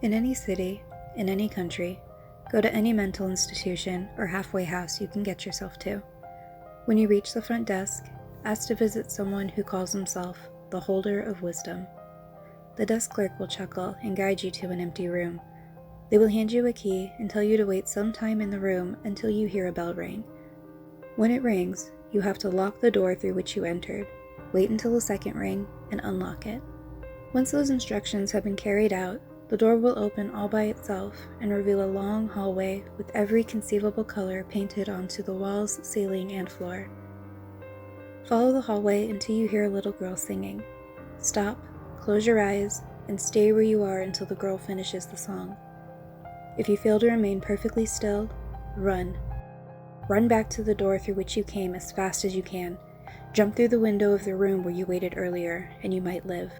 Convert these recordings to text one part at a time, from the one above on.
In any city, in any country, go to any mental institution or halfway house you can get yourself to. When you reach the front desk, ask to visit someone who calls himself the holder of wisdom. The desk clerk will chuckle and guide you to an empty room. They will hand you a key and tell you to wait some time in the room until you hear a bell ring. When it rings, you have to lock the door through which you entered, wait until the second ring, and unlock it. Once those instructions have been carried out, the door will open all by itself and reveal a long hallway with every conceivable color painted onto the walls, ceiling, and floor. Follow the hallway until you hear a little girl singing. Stop, close your eyes, and stay where you are until the girl finishes the song. If you fail to remain perfectly still, run. Run back to the door through which you came as fast as you can. Jump through the window of the room where you waited earlier, and you might live.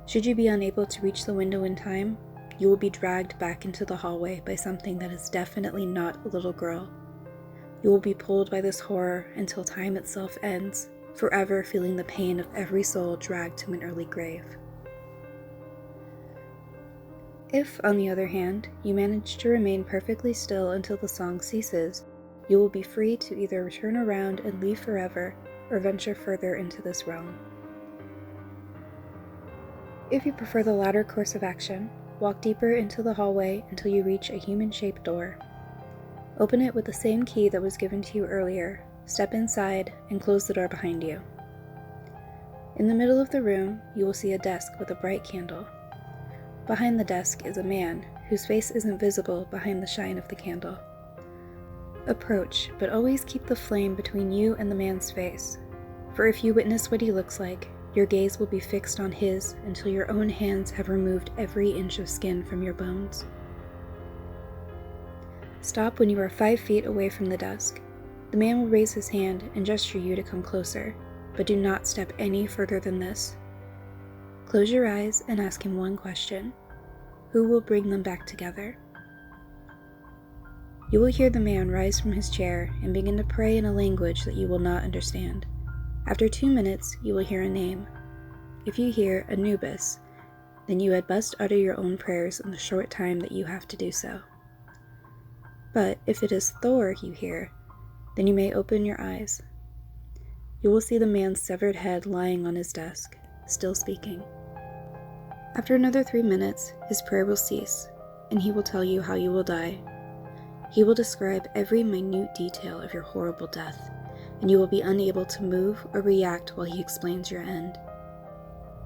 Should you be unable to reach the window in time, you will be dragged back into the hallway by something that is definitely not a little girl. You will be pulled by this horror until time itself ends, forever feeling the pain of every soul dragged to an early grave. If, on the other hand, you manage to remain perfectly still until the song ceases, you will be free to either turn around and leave forever or venture further into this realm. If you prefer the latter course of action, walk deeper into the hallway until you reach a human-shaped door. Open it with the same key that was given to you earlier, step inside, and close the door behind you. In the middle of the room, you will see a desk with a bright candle. Behind the desk is a man, whose face isn't visible behind the shine of the candle. Approach, but always keep the flame between you and the man's face, for if you witness what he looks like, your gaze will be fixed on his until your own hands have removed every inch of skin from your bones. Stop when you are 5 feet away from the desk. The man will raise his hand and gesture you to come closer, but do not step any further than this. Close your eyes and ask him one question. Who will bring them back together? You will hear the man rise from his chair and begin to pray in a language that you will not understand. After 2 minutes, you will hear a name. If you hear Anubis, then you had best utter your own prayers in the short time that you have to do so. But if it is Thor you hear, then you may open your eyes. You will see the man's severed head lying on his desk, still speaking. After another 3 minutes, his prayer will cease, and he will tell you how you will die. He will describe every minute detail of your horrible death, and you will be unable to move or react while he explains your end.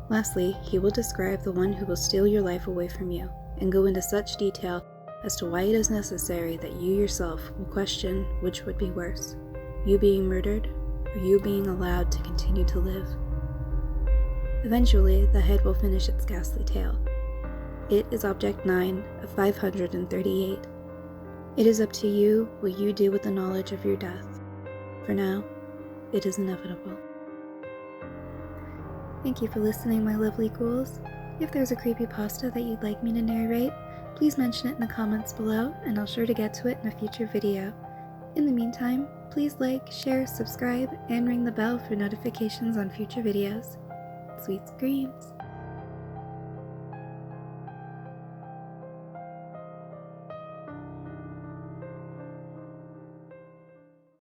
Lastly, he will describe the one who will steal your life away from you, and go into such detail as to why it is necessary that you yourself will question which would be worse, you being murdered or you being allowed to continue to live. Eventually, the head will finish its ghastly tale. It is Object 9 of 538. It is up to you what you do with the knowledge of your death. For now, it is inevitable. Thank you for listening, my lovely ghouls. If there's a creepypasta that you'd like me to narrate, please mention it in the comments below, and I'll sure to get to it in a future video. In the meantime, please like, share, subscribe, and ring the bell for notifications on future videos. Sweet screams!